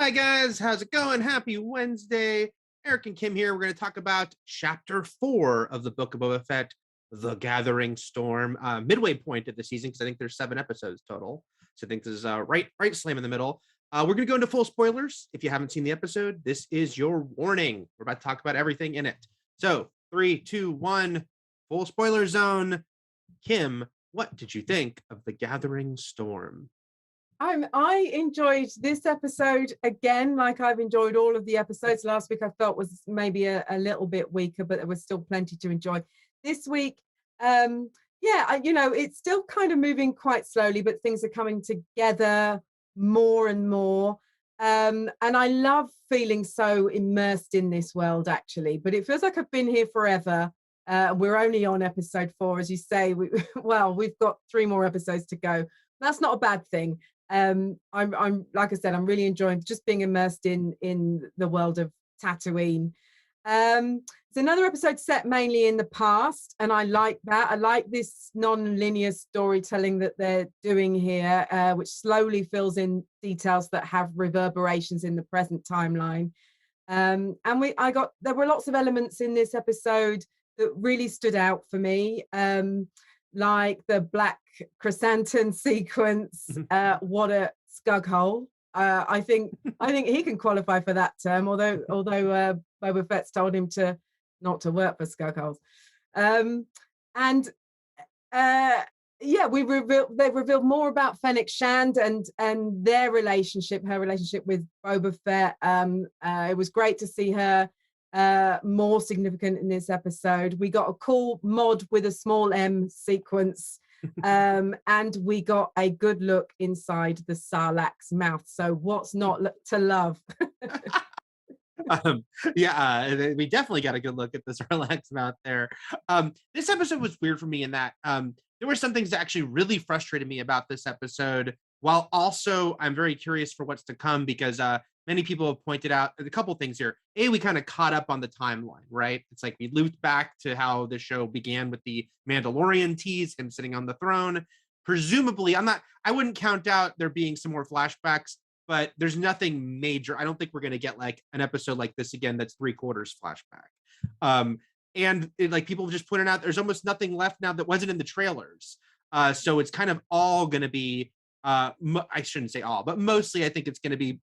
Hi guys, how's it going? Happy Wednesday. Eric and Kim here. We're going to talk about chapter 4 of the book of Boba Fett, The Gathering Storm, midway point of the season, because I think there's 7 episodes total. So I think this is right slam in the middle. We're going to go into full spoilers. If you haven't seen the episode, this is your warning. We're about to talk about everything in it. So 3, 2, 1, full spoiler zone. Kim, what did you think of The Gathering Storm? I enjoyed this episode again, like I've enjoyed all of the episodes. Last week I felt was maybe a little bit weaker, but there was still plenty to enjoy. This week, it's still kind of moving quite slowly, but things are coming together more and more. And I love feeling so immersed in this world, actually. But it feels like I've been here forever. We're only on episode 4, as you say. We've got 3 more episodes to go. That's not a bad thing. I'm like I said, I'm really enjoying just being immersed in the world of Tatooine. It's another episode set mainly in the past, and I like that. I like this non-linear storytelling that they're doing here, which slowly fills in details that have reverberations in the present timeline. There were lots of elements in this episode that really stood out for me. Like the black chrysanthemum sequence. What a scug hole. I think he can qualify for that term, although Boba Fett's told him not to work for scug holes. They've revealed more about Fennec Shand and her relationship with Boba Fett. It was great to see her more significant in this episode. We got a cool mod with a small M sequence, and we got a good look inside the Sarlacc's mouth. So what's not to love? We definitely got a good look at the Sarlacc's mouth there. This episode was weird for me in that there were some things that actually really frustrated me about this episode, while also I'm very curious for what's to come, because many people have pointed out a couple things here. We kind of caught up on the timeline, right? It's like we looped back to how the show began with the Mandalorian tease, him sitting on the throne. Presumably, I wouldn't count out there being some more flashbacks, but there's nothing major. I don't think we're going to get like an episode like this again that's 3/4 flashback. People just pointed out, there's almost nothing left now that wasn't in the trailers. So it's kind of all going to be, I shouldn't say all, but mostly I think it's going to be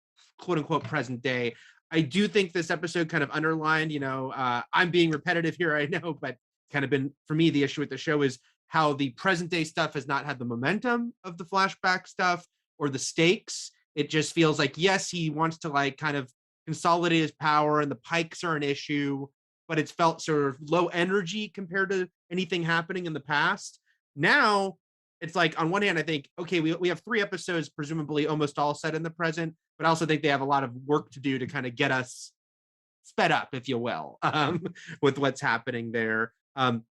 quote unquote present day. I do think this episode kind of underlined, I'm being repetitive here, I know, but kind of been, for me, the issue with the show is how the present day stuff has not had the momentum of the flashback stuff or the stakes. It just feels like, yes, he wants to like kind of consolidate his power and the pikes are an issue, but it's felt sort of low energy compared to anything happening in the past. Now it's like, on one hand, I think, okay, we have 3 episodes, presumably almost all set in the present, but I also think they have a lot of work to do to kind of get us sped up, if you will, with what's happening there. And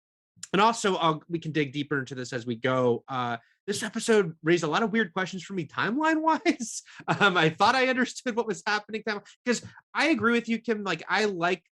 also, we can dig deeper into this as we go. This episode raised a lot of weird questions for me timeline-wise. I thought I understood what was happening, because I agree with you, Kim. Like, I like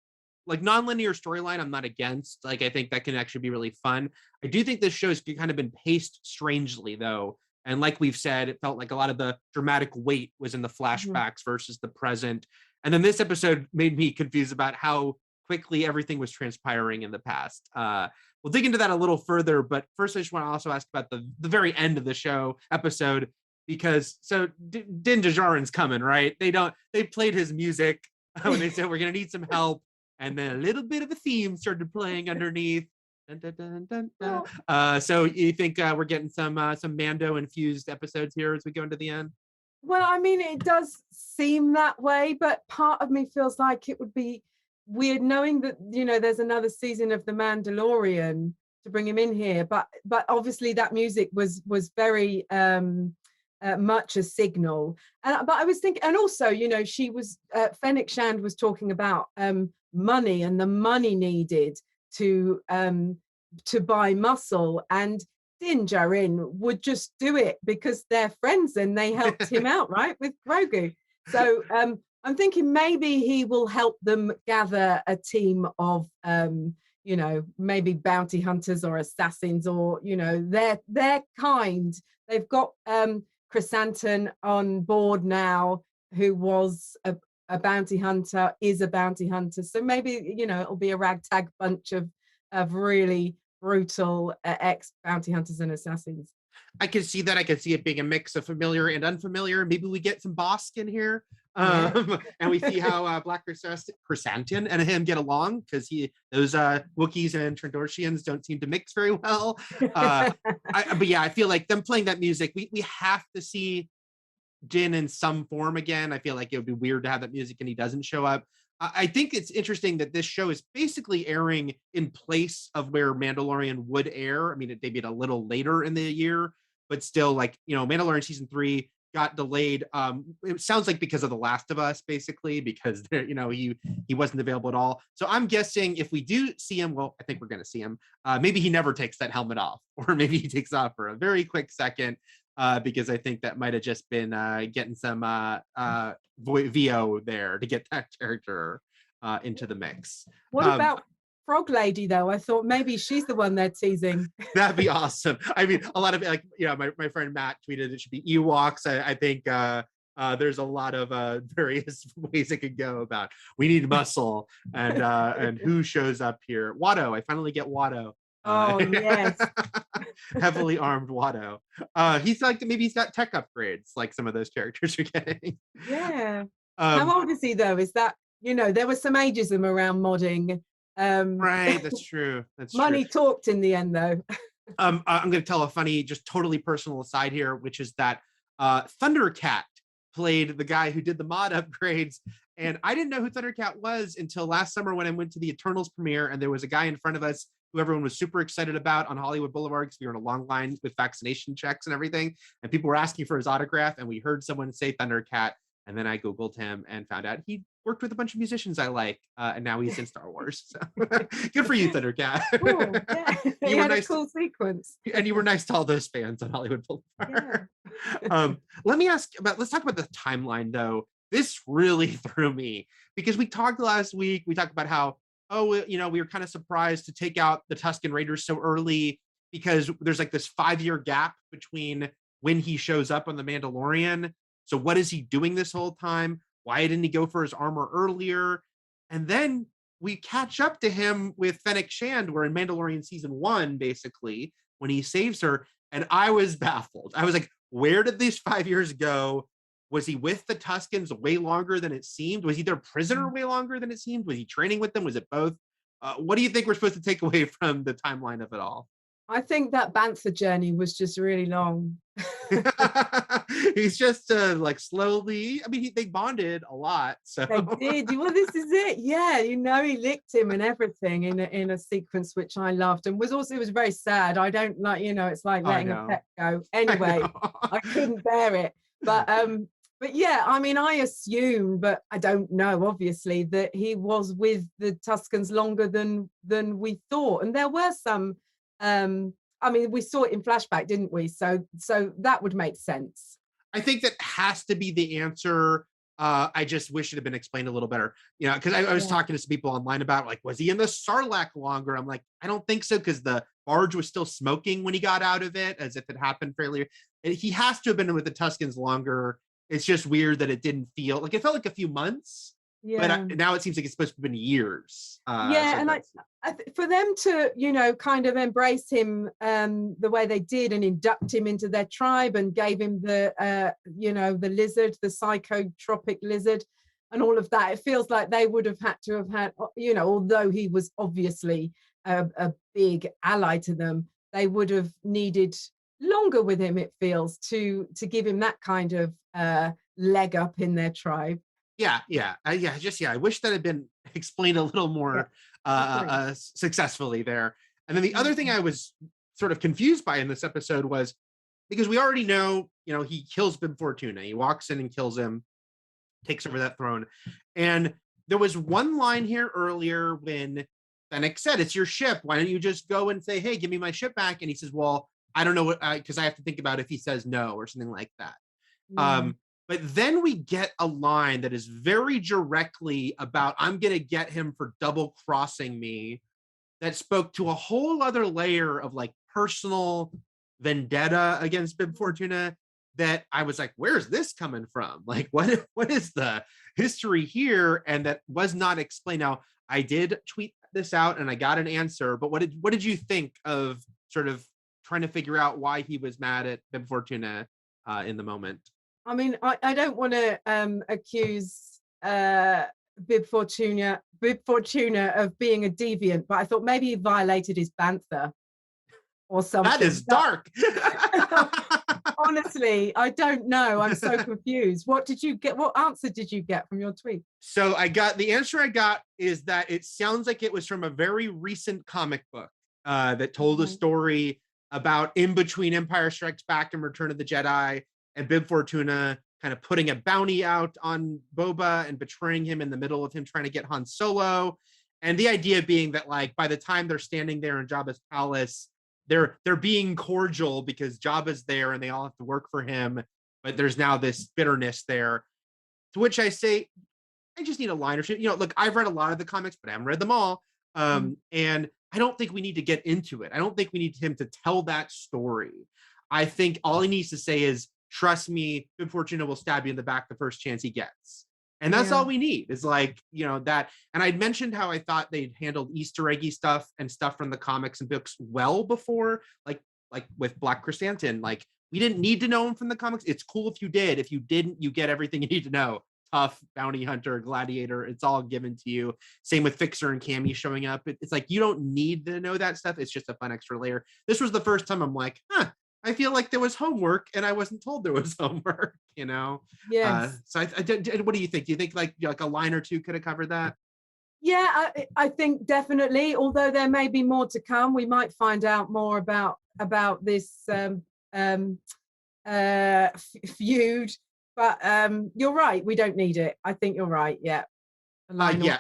non-linear storyline, I'm not against. Like, I think that can actually be really fun. I do think this show's kind of been paced strangely, though. And like we've said, it felt like a lot of the dramatic weight was in the flashbacks versus the present. And then this episode made me confused about how quickly everything was transpiring in the past. We'll dig into that a little further, but first I just want to also ask about the very end of the episode, because Din Djarin's coming, right? They played his music when they said we're going to need some help. And then a little bit of a theme started playing underneath. Dun, dun, dun, dun, dun. So you think we're getting some Mando infused episodes here as we go into the end? Well, I mean, it does seem that way, but part of me feels like it would be weird knowing that, there's another season of The Mandalorian to bring him in here. But obviously that music was very much a signal. But I was thinking, and also, she was, Fennec Shand was talking about money and the money needed to buy muscle, and Din Djarin would just do it because they're friends and they helped him out, right, with Grogu. So I'm thinking maybe he will help them gather a team of maybe bounty hunters or assassins, or their kind. They've got Chrysanthemum on board now. who was a bounty hunter is a bounty hunter. So maybe, it'll be a ragtag bunch of really brutal ex bounty hunters and assassins. I can see that. I can see it being a mix of familiar and unfamiliar. Maybe we get some Boxx in here, and we see how Black Chrysanthemum and him get along, because those Wookiees and Trandoshians don't seem to mix very well. But yeah, I feel like them playing that music, we have to see Din in some form again. I feel like it would be weird to have that music and he doesn't show up. I think it's interesting that this show is basically airing in place of where Mandalorian would air. I mean, it debuted a little later in the year, but still, like, Mandalorian season 3 got delayed. It sounds like because of The Last of Us, basically, because he wasn't available at all. So I'm guessing if we do see him, well, I think we're going to see him. Maybe he never takes that helmet off, or maybe he takes off for a very quick second, because I think that might have just been getting some VO there to get that character into the mix. What about Frog Lady, though? I thought maybe she's the one they're teasing. That'd be awesome. I mean, a lot of it, like, my friend Matt tweeted it should be Ewoks. I think there's a lot of various ways it could go about. We need muscle, and who shows up here? Watto. I finally get Watto. Oh, yes. Heavily armed Watto. He's like, maybe he's got tech upgrades like some of those characters are getting. Yeah. How old is he, though? Is that, there was some ageism around modding. Right, that's true. Money talked in the end, though. I'm going to tell a funny, just totally personal aside here, which is that Thundercat played the guy who did the mod upgrades. And I didn't know who Thundercat was until last summer when I went to the Eternals premiere, and there was a guy in front of us who everyone was super excited about on Hollywood Boulevard, because we were in a long line with vaccination checks and everything. And people were asking for his autograph, and we heard someone say Thundercat. And then I Googled him and found out he worked with a bunch of musicians I like, and now he's in Star Wars. So good for you, Thundercat. Cool. Yeah. You had a cool sequence. And you were nice to all those fans on Hollywood Boulevard. Yeah. Let's talk about the timeline, though. This really threw me, because we talked last week. We talked about how, we were kind of surprised to take out the Tusken Raiders so early, because there's like this 5-year gap between when he shows up on The Mandalorian. So what is he doing this whole time? Why didn't he go for his armor earlier? And then we catch up to him with Fennec Shand, where in Mandalorian season 1, basically, when he saves her. And I was baffled. I was like, where did these 5 years go? Was he with the Tuskens way longer than it seemed? Was he their prisoner way longer than it seemed? Was he training with them? Was it both? What do you think we're supposed to take away from the timeline of it all? I think that Bantha journey was just really long. He's just like slowly. I mean, they bonded a lot. So they did. Well, this is it. Yeah, he licked him and everything in a sequence which I loved, and it was very sad. I don't like, it's like letting a pet go. Anyway, I couldn't bear it. But yeah, I mean, I assume, but I don't know, obviously, that he was with the Tuskens longer than we thought, and there were some. I mean, we saw it in flashback, didn't we? So that would make sense. I think that has to be the answer. I just wish it had been explained a little better. Because I was talking to some people online about, like, was he in the Sarlacc longer? I'm like, I don't think so, because the barge was still smoking when he got out of it, as if it happened fairly. He has to have been with the Tuskens longer. It's just weird that it didn't feel like, it felt like a few months. Yeah. But now it seems like it's supposed to have been years. And for them to, kind of embrace him the way they did and induct him into their tribe and gave him the lizard, the psychotropic lizard, and all of that, it feels like they would have had, although he was obviously a big ally to them, they would have needed longer with him, it feels, to give him that kind of leg up in their tribe. I wish that had been explained a little more successfully there. And then the other thing I was sort of confused by in this episode was, because we already know, he kills Bib Fortuna. He walks in and kills him, takes over that throne. And there was one line here earlier when Fennec said, "It's your ship. Why don't you just go and say, hey, give me my ship back?" And he says, well, I don't know what, because I have to think about if he says no or something like that. But then we get a line that is very directly about, I'm going to get him for double crossing me, that spoke to a whole other layer of like personal vendetta against Bib Fortuna that I was like, where's this coming from? Like, what is the history here? And that was not explained. Now, I did tweet this out and I got an answer, but what did you think of sort of trying to figure out why he was mad at Bib Fortuna in the moment? I mean, I don't want to accuse Bib Fortuna of being a deviant, but I thought maybe he violated his bantha or something. That is dark. Honestly, I don't know. I'm so confused. What answer did you get from your tweet? So the answer I got is that it sounds like it was from a very recent comic book that told a story about in between Empire Strikes Back and Return of the Jedi, and Bib Fortuna kind of putting a bounty out on Boba and betraying him in the middle of him trying to get Han Solo. And the idea being that, like, by the time they're standing there in Jabba's palace, they're being cordial because Jabba's there and they all have to work for him, but there's now this bitterness there. To which I say, I just need a line or two. You know, look, I've read a lot of the comics, but I haven't read them all. And I don't think we need to get into it. I don't think we need him to tell that story. I think all he needs to say is, trust me, Bib Fortuna will stab you in the back the first chance he gets. And that's all we need, is like, you know, that. And I'd mentioned how I thought they'd handled Easter eggy stuff and stuff from the comics and books well before, like with Black Chrysanthemum. Like, we didn't need to know him from the comics. It's cool if you did. If you didn't, you get everything you need to know. Tough, bounty hunter, gladiator, it's all given to you. Same with Fixer and Cammy showing up. It's like, you don't need to know that stuff. It's just a fun extra layer. This was the first time I'm like, I feel like there was homework and I wasn't told there was homework, you know? Yes. So what do you think? Do you think like a line or two could have covered that? Yeah, I think definitely, although there may be more to come. We might find out more about this feud, but you're right, we don't need it. I think you're right. Yeah. Yeah.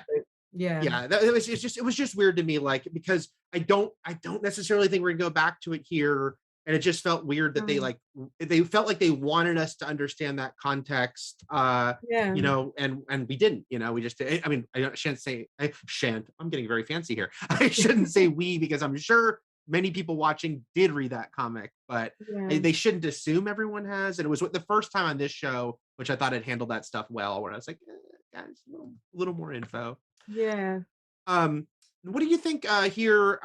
It was just weird to me, like, because I don't necessarily think we're gonna go back to it here. And it just felt weird that they felt like they wanted us to understand that context, you know, and we didn't, you know, we just, I mean, I'm getting very fancy here. I shouldn't say we, because I'm sure many people watching did read that comic, but they shouldn't assume everyone has. And it was the first time on this show, which I thought it handled that stuff well, where I was like, guys, a little more info. Yeah. What do you think here?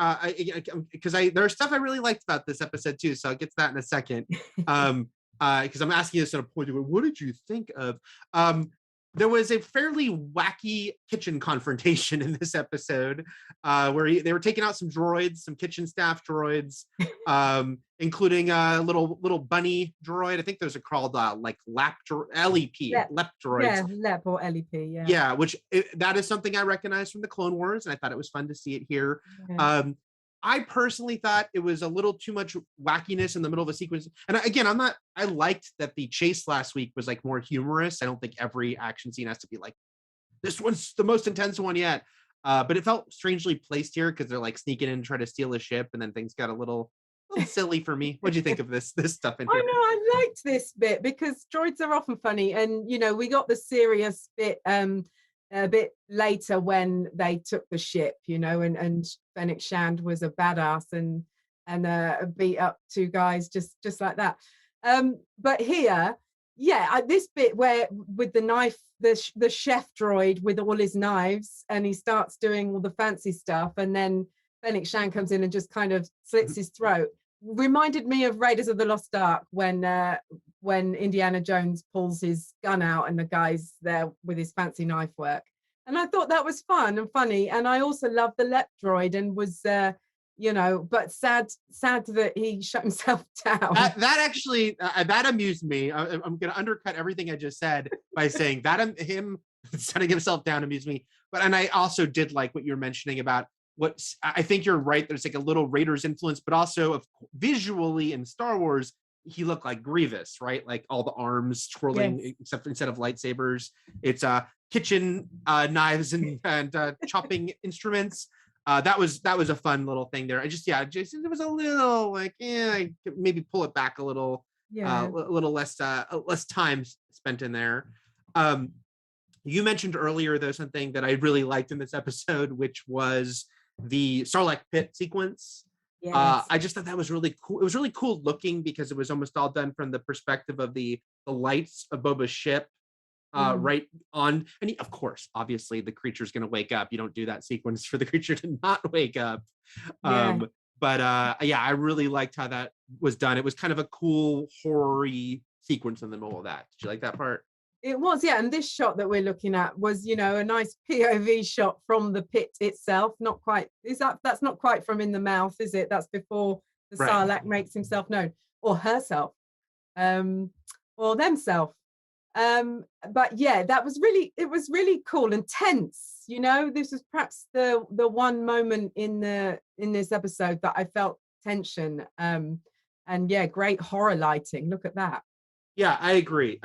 Because there's stuff I really liked about this episode too, so I'll get to that in a second. Because I'm asking this at a point where, what did you think of? There was a fairly wacky kitchen confrontation in this episode, where they were taking out some droids, some kitchen staff droids, including a little bunny droid. I think those are called like LEP droids. Yeah, LEP or LEP. Yeah. Yeah, which that is something I recognize from the Clone Wars, and I thought it was fun to see it here. Yeah. I personally thought it was a little too much wackiness in the middle of a sequence. And again, I liked that the chase last week was like more humorous. I don't think every action scene has to be like, this one's the most intense one yet. But it felt strangely placed here because they're like sneaking in and trying to steal a ship, and then things got a little silly for me. What'd you think of this stuff in here? I know, I liked this bit because droids are often funny, and you know, we got the serious bit a bit later when they took the ship, you know, and Fennec Shand was a badass and beat up two guys just like that. But here, this bit where with the knife, the chef droid with all his knives, and he starts doing all the fancy stuff, and then Fennec Shand comes in and just kind of slits his throat, reminded me of Raiders of the Lost Ark when Indiana Jones pulls his gun out and the guy's there with his fancy knife work. And I thought that was fun and funny. And I also loved the LEP droid and was, you know, but sad that he shut himself down. That actually, that amused me. I'm going to undercut everything I just said by saying that him shutting himself down amused me. And I also did like what you're mentioning about I think you're right. There's like a little Raiders influence, but also visually in Star Wars, he looked like Grievous, right? Like all the arms twirling, except instead of lightsabers, it's kitchen knives and chopping instruments. That was a fun little thing there. It was a little like, maybe pull it back a little, a little less time spent in there. You mentioned earlier though something that I really liked in this episode, which was the Sarlacc pit sequence. Yes. I just thought that was really cool. It was really cool looking because it was almost all done from the perspective of the lights of Boba's ship, right on. And of course, obviously, the creature's going to wake up. You don't do that sequence for the creature to not wake up. Yeah. But yeah, I really liked how that was done. It was kind of a cool horror-y sequence in the middle of that. Did you like that part? It was, yeah. And this shot that we're looking at was, you know, a nice POV shot from the pit itself. Not quite, that's not quite from in the mouth, is it? That's before the Right. Sarlacc makes himself known, or herself, or themself. But yeah, it was really cool and tense. You know, this was perhaps the one moment in this episode that I felt tension. And yeah, great horror lighting. Look at that. Yeah, I agree.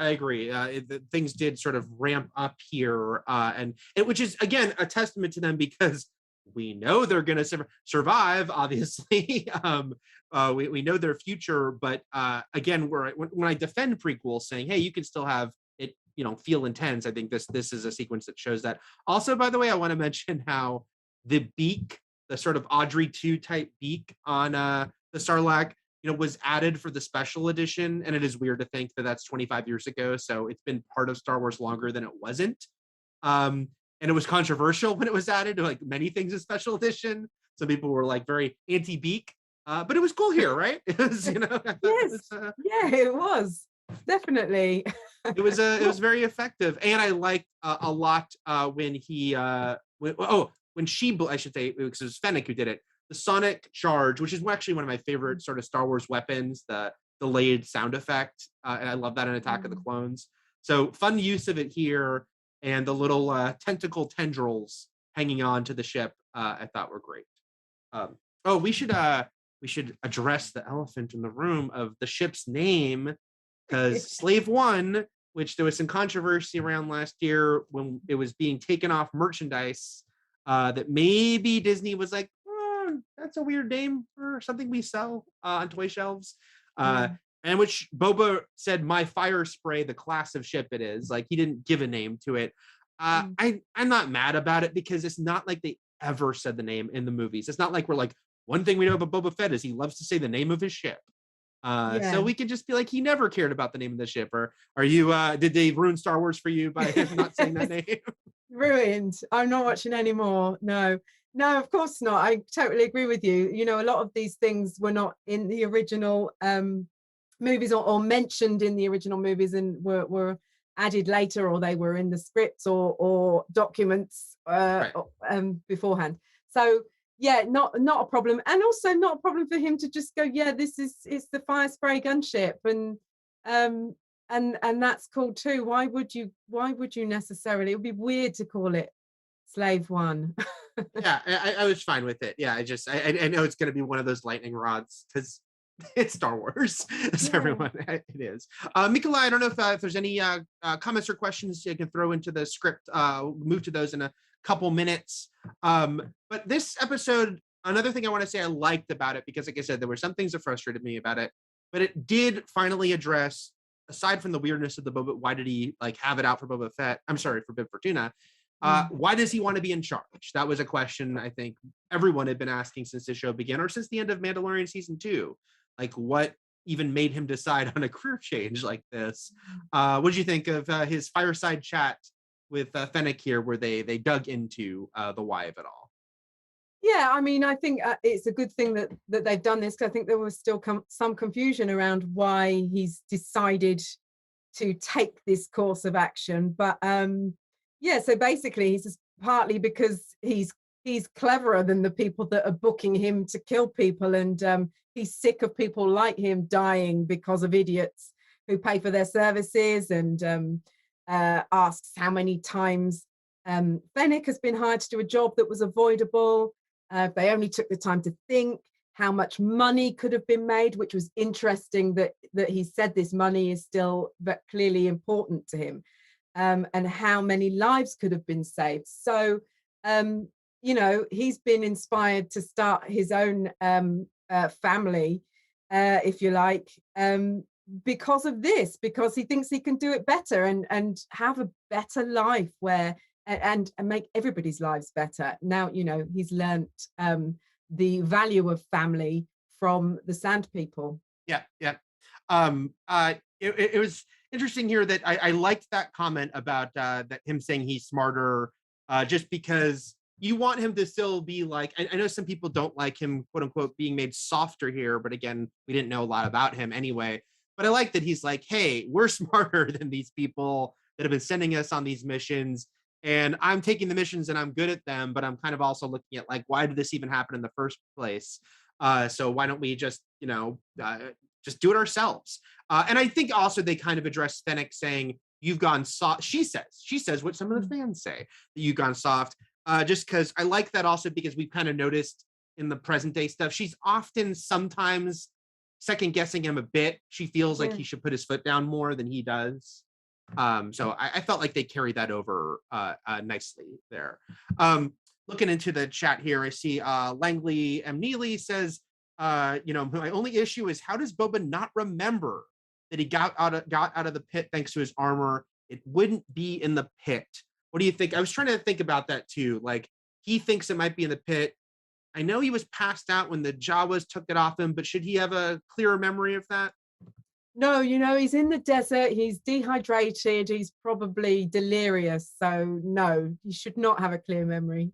Things did sort of ramp up here, and which is again a testament to them because we know they're going to survive. Obviously, we know their future, but again, when I defend prequels, saying, "Hey, you can still have it, you know, feel intense." I think this is a sequence that shows that. Also, by the way, I want to mention how the beak, the sort of Audrey 2 type beak on the Sarlacc, you know, was added for the special edition. And it is weird to think that that's 25 years ago. So it's been part of Star Wars longer than it wasn't. And it was controversial when it was added to like many things in special edition. Some people were like very anti-beak, but it was cool here, right? It was, you know, Yes. Yeah, it was definitely. it was very effective. And I liked a lot when he, when she, I should say, because it was Fennec who did it, the sonic charge, which is actually one of my favorite sort of Star Wars weapons, the delayed sound effect. And I love that in Attack of the Clones. So fun use of it here. And the little tentacle tendrils hanging on to the ship, I thought were great. We should address the elephant in the room of the ship's name, because Slave One, which there was some controversy around last year when it was being taken off merchandise, that maybe Disney was like, that's a weird name for something we sell on toy shelves. And which Boba said, "My fire spray, the class of ship it is." Like, he didn't give a name to it. I'm not mad about it because it's not like they ever said the name in the movies. It's not like we're like, one thing we know about Boba Fett is he loves to say the name of his ship. So we could just be like, he never cared about the name of the ship. Or are you, did they ruin Star Wars for you by not saying that name? Ruined. I'm not watching anymore. No, of course not. I totally agree with you. You know, a lot of these things were not in the original movies or mentioned in the original movies and were added later, or they were in the scripts or documents beforehand. So yeah, not a problem. And also not a problem for him to just go, yeah, it's the fire spray gunship, and that's cool too. Why would you necessarily? It would be weird to call it Slave One. Yeah, I was fine with it. Yeah, I know it's going to be one of those lightning rods because it's Star Wars. As everyone, it is. Mikolaj, I don't know if there's any comments or questions you can throw into the script. We'll move to those in a couple minutes. But this episode, another thing I want to say I liked about it, because like I said, there were some things that frustrated me about it, but it did finally address, aside from the weirdness of the Boba, why did he like have it out for Boba Fett? I'm sorry, for Bib Fortuna. Why does he want to be in charge? That was a question I think everyone had been asking since the show began, or since the end of Mandalorian season 2. Like, what even made him decide on a career change like this? What did you think of his fireside chat with Fennec here, where they dug into the why of it all? Yeah, I mean, I think it's a good thing that they've done this, because I think there was still some confusion around why he's decided to take this course of action. But yeah, so basically he's just partly because he's cleverer than the people that are booking him to kill people, and he's sick of people like him dying because of idiots who pay for their services, and asks how many times Fennec has been hired to do a job that was avoidable. If they only took the time to think how much money could have been made, which was interesting that he said this money is still clearly important to him, and how many lives could have been saved. So, you know, he's been inspired to start his own family, if you like, because of this, because he thinks he can do it better and have a better life and make everybody's lives better. Now, you know, he's learnt the value of family from the Sand People. Yeah. It was interesting here that I liked that comment about that him saying he's smarter, just because you want him to still be like, I know some people don't like him, quote unquote, being made softer here, but again, we didn't know a lot about him anyway. But I like that he's like, hey, we're smarter than these people that have been sending us on these missions. And I'm taking the missions and I'm good at them, but I'm kind of also looking at like, why did this even happen in the first place? So why don't we just, just do it ourselves? And I think also they kind of address Fennec saying, you've gone soft. She says what some of the fans say, that you've gone soft. Just because I like that also because we've kind of noticed in the present day stuff, she's often sometimes second guessing him a bit. She feels like he should put his foot down more than he does. So I felt like they carried that over nicely there. Looking into the chat here, I see Langley M. Neely says, my only issue is how does Boba not remember that he got out of the pit thanks to his armor? It wouldn't be in the pit. What do you think? I was trying to think about that too. Like, he thinks it might be in the pit. I know he was passed out when the Jawas took it off him, but should he have a clearer memory of that? No, he's in the desert. He's dehydrated. He's probably delirious. So no, he should not have a clear memory.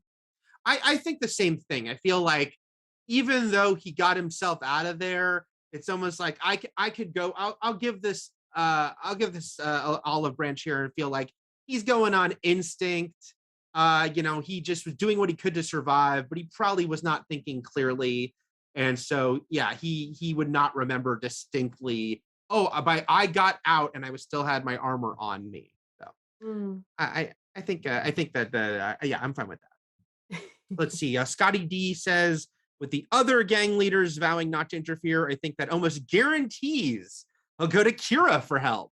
I think the same thing. I feel like even though he got himself out of there, it's almost like I could go. I'll give this olive branch here and feel like he's going on instinct. He just was doing what he could to survive, but he probably was not thinking clearly. And so, yeah, he would not remember distinctly, I got out and I still had my armor on me. So I think that I'm fine with that. Let's see. Scotty D says, with the other gang leaders vowing not to interfere, I think that almost guarantees he'll go to Kira for help.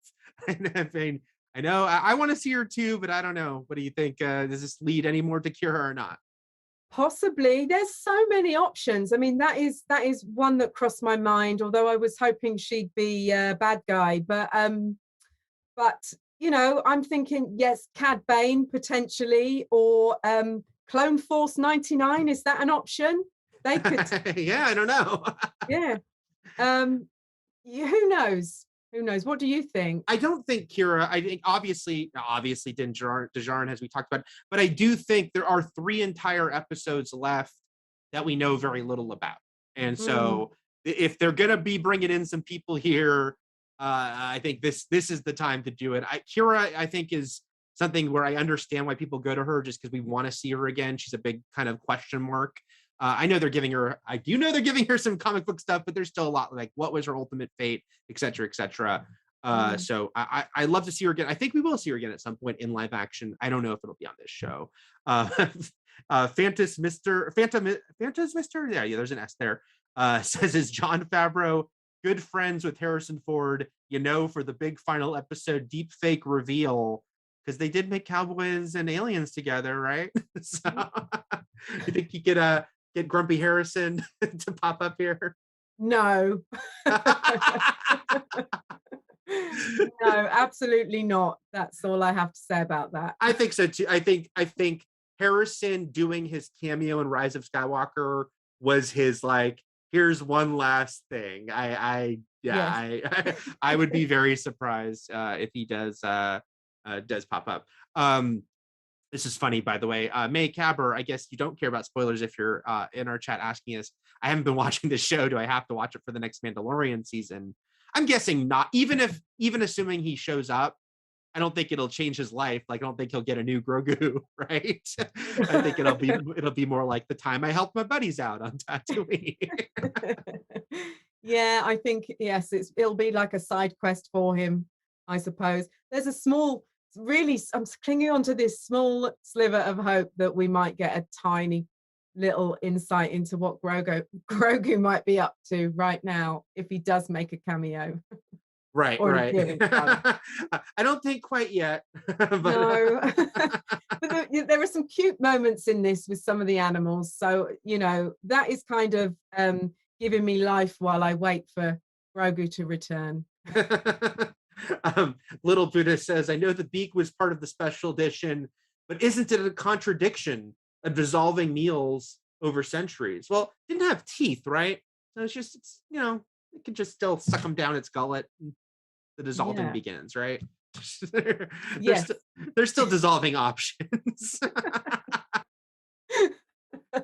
I mean, I know I want to see her too, but I don't know. What do you think? Does this lead any more to Kira or not? Possibly. There's so many options. I mean, that is one that crossed my mind, although I was hoping she'd be a bad guy. But I'm thinking, yes, Cad Bane potentially, or Clone Force 99. Is that an option? They could. Yeah, I don't know. Yeah. Who knows? Who knows? What do you think? I don't think Kira. I think obviously Djarin, as we talked about, but I do think there are 3 entire episodes left that we know very little about. And so if they're going to be bringing in some people here, I think this is the time to do it. Kira, I think, is something where I understand why people go to her, just because we want to see her again. She's a big kind of question mark. I do know they're giving her some comic book stuff, but there's still a lot like what was her ultimate fate, et cetera, et cetera. So I love to see her again. I think we will see her again at some point in live action. I don't know if it'll be on this show. Phantom Mister. Yeah, there's an S there. Says, is Jon Favreau good friends with Harrison Ford? For the big final episode deep fake reveal, because they did make Cowboys and Aliens together, right? So you think he could get Grumpy Harrison to pop up here? No. No, absolutely not. That's all I have to say about that. I think so too. I think Harrison doing his cameo in Rise of Skywalker was his like, here's one last thing. I would be very surprised if he does pop up. This is funny, by the way. May Caber, I guess you don't care about spoilers if you're in our chat asking us. I haven't been watching the show. Do I have to watch it for the next Mandalorian season? I'm guessing not. Even assuming he shows up, I don't think it'll change his life. Like, I don't think he'll get a new Grogu, right? I think it'll be more like the time I helped my buddies out on Tatooine. Yeah, I think yes, it'll be like a side quest for him, I suppose. There's a small. Really, I'm clinging on to this small sliver of hope that we might get a tiny little insight into what Grogu might be up to right now if he does make a cameo. Right. I don't think quite yet. But... No. But there are some cute moments in this with some of the animals. So, that is kind of giving me life while I wait for Grogu to return. Little Buddha says, I know the beak was part of the special edition, but isn't it a contradiction of dissolving meals over centuries. Well, it didn't have teeth, right? So it's it can just still suck them down its gullet. And the dissolving begins, right? they're, Yes. they're still dissolving options.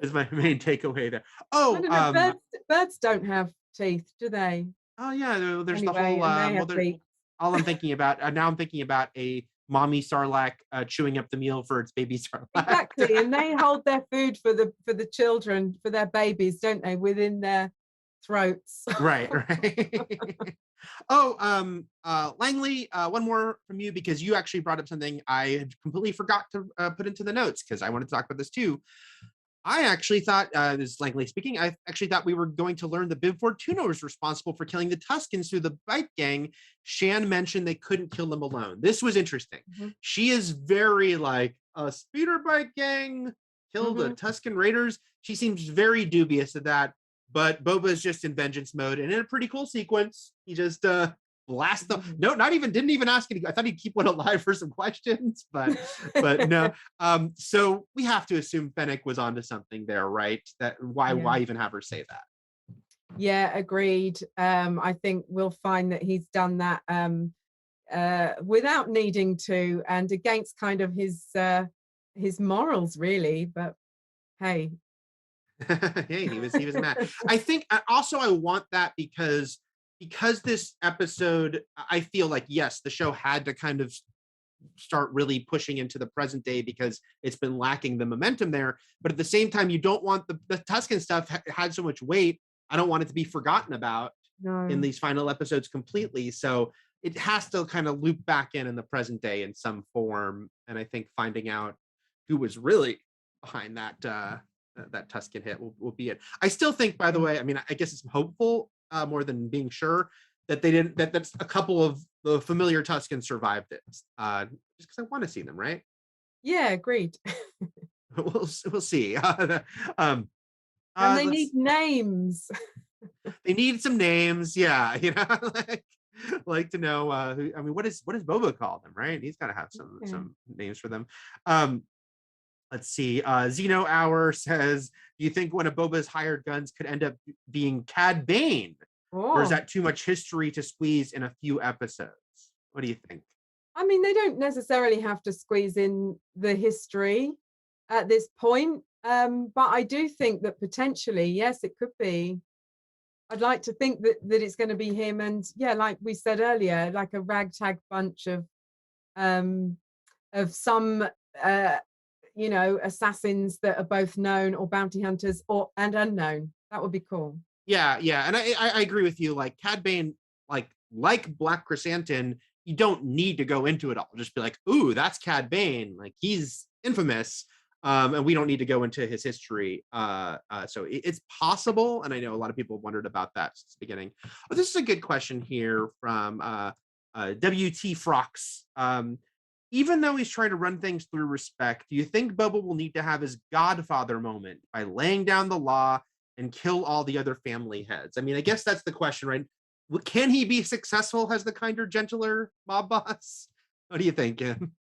Is my main takeaway there. Oh, I don't know, birds don't have teeth, do they? Oh yeah, there's Anyway, the whole. and they have beaks. All I'm thinking about now, I'm thinking about a mommy sarlacc chewing up the meal for its baby sarlacc. Exactly, and they hold their food for the children, for their babies, don't they, within their throats? Right. Oh, Langley, one more from you, because you actually brought up something I had completely forgot to put into the notes, because I wanted to talk about this too. I actually thought, this is Langley speaking, I actually thought we were going to learn that Bib Fortuna was responsible for killing the Tuskens through the bike gang. Shan mentioned they couldn't kill them alone. This was interesting. Mm-hmm. She is very like, a speeder bike gang killed the Tusken Raiders. She seems very dubious of that, but Boba is just in vengeance mode, and in a pretty cool sequence, he just blast them. No, didn't even ask any. I thought he'd keep one alive for some questions, but no. So we have to assume Fennec was onto something there, right? That why even have her say that? Yeah, agreed. I think we'll find that he's done that without needing to, and against kind of his morals, really. But hey. Hey, he was mad. I think also I want that because this episode, I feel like, yes, the show had to kind of start really pushing into the present day because it's been lacking the momentum there. But at the same time, you don't want the Tusken stuff had so much weight. I don't want it to be forgotten about in these final episodes completely. So it has to kind of loop back in the present day in some form. And I think finding out who was really behind that Tusken hit will be it. I still think, by the way, I mean, I guess it's hopeful more than being sure that they didn't, that's a couple of the familiar Tuskens survived it. Just because I want to see them, right? Yeah, agreed. We'll see. And they need names. They need some names, yeah. Like to know who. I mean, what does Boba call them, right? He's got to have some names for them. Let's see. Zeno Hour says, do you think one of Boba's hired guns could end up being Cad Bane? Or is that too much history to squeeze in a few episodes? What do you think? I mean, they don't necessarily have to squeeze in the history at this point. But I do think that potentially, yes, it could be. I'd like to think that it's going to be him. And yeah, like we said earlier, like a ragtag bunch of some assassins that are both known, or bounty hunters and unknown. That would be cool. Yeah, and I agree with you. Like Cad Bane, like Black Chrysanthemum, you don't need to go into it all. Just be like, ooh, that's Cad Bane. Like he's infamous, and we don't need to go into his history. So it's possible, and I know a lot of people wondered about that since the beginning. But this is a good question here from WT Frox. Even though he's trying to run things through respect, do you think Boba will need to have his godfather moment by laying down the law and kill all the other family heads? I mean, I guess that's the question, right? Can he be successful as the kinder, gentler mob boss? What do you think, Kim?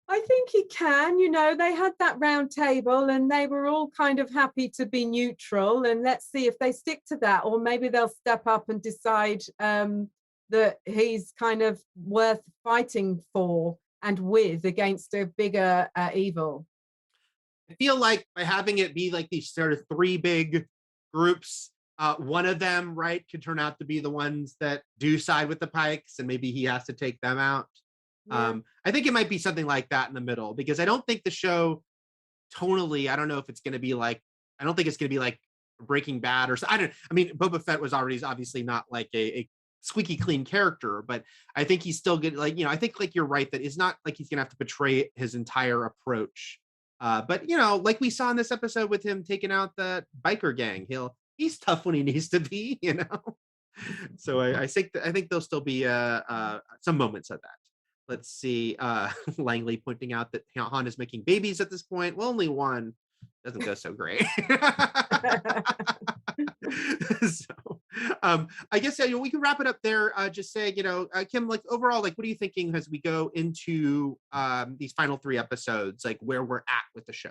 I think he can. They had that round table and they were all kind of happy to be neutral. And let's see if they stick to that, or maybe they'll step up and decide that he's kind of worth fighting for and with against a bigger evil. I feel like by having it be like these sort of three big groups, one of them, right, could turn out to be the ones that do side with the Pikes, and maybe he has to take them out. Yeah. I think it might be something like that in the middle, because I don't think the show tonally, I don't know if it's going to be like, I don't think it's going to be like Breaking Bad or I mean, Boba Fett was already obviously not like a squeaky clean character, but I think he's still good. Like, I think like you're right that it's not like he's gonna have to betray his entire approach. But like we saw in this episode with him taking out the biker gang, he's tough when he needs to be, So I think there'll still be some moments of that. Let's see. Langley pointing out that Han is making babies at this point. Well, only one. Doesn't go so great. So I guess we can wrap it up there. Just say, Kim, like overall, like what are you thinking as we go into these final 3 episodes, like where we're at with the show?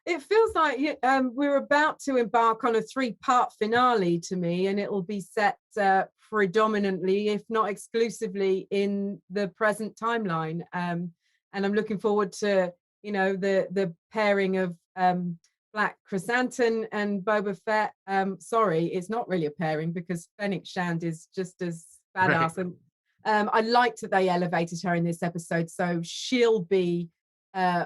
It feels like we're about to embark on a 3-part finale to me, and it will be set predominantly, if not exclusively, in the present timeline. And I'm looking forward to, the pairing of Black Chrysanthemum and Boba Fett. Sorry, it's not really a pairing because Fennec Shand is just as badass. Right. And I liked that they elevated her in this episode, so she'll be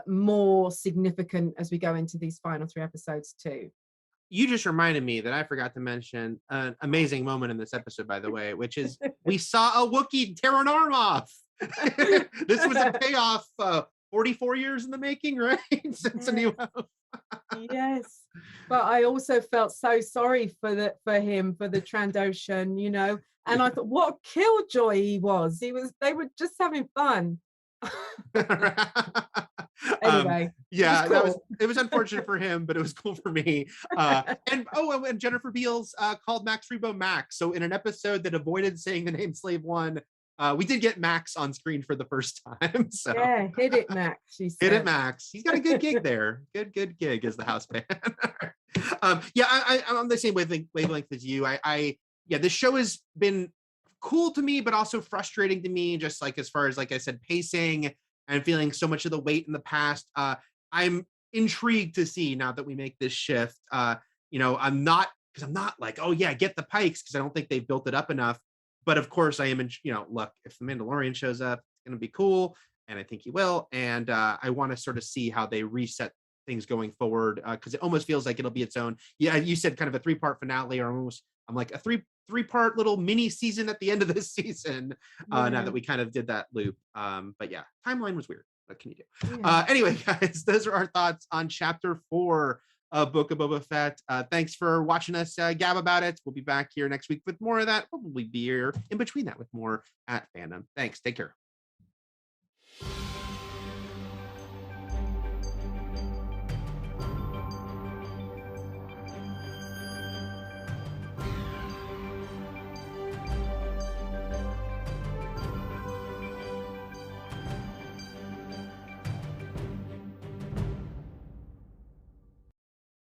more significant as we go into these final 3 episodes too. You just reminded me that I forgot to mention an amazing moment in this episode, by the way, which is we saw a Wookiee tear an arm off. This was a payoff 44 years in the making, right? Since A New Hope. Yes, but I also felt so sorry for him, for the Trandoshan, and I thought what a killjoy he was. They were just having fun. Anyway, it was unfortunate for him, but it was cool for me. And Jennifer Beals called Max Rebo Max. So in an episode that avoided saying the name Slave One, we did get Max on screen for the first time. So yeah, hit it, Max. She said. Hit it, Max. He's got a good gig there. Good gig as the house band. I'm on the same wavelength as you. This show has been cool to me, but also frustrating to me, just like as far as, like I said, pacing and feeling so much of the weight in the past. I'm intrigued to see now that we make this shift. I'm not like, oh yeah, get the Pikes, because I don't think they've built it up enough. But of course, I am look, if the Mandalorian shows up, it's going to be cool, and I think he will. And I want to sort of see how they reset things going forward, because it almost feels like it'll be its own. Yeah, you said kind of a 3-part finale, or almost I'm like a three-part little mini season at the end of this season. Now that we kind of did that loop. But yeah, timeline was weird. What can you do? Yeah. Anyway, guys, those are our thoughts on Chapter 4 of Book of Boba Fett. Thanks for watching us gab about it. We'll be back here next week with more of that. Probably be here in between that with more at Fandom. Thanks. Take care.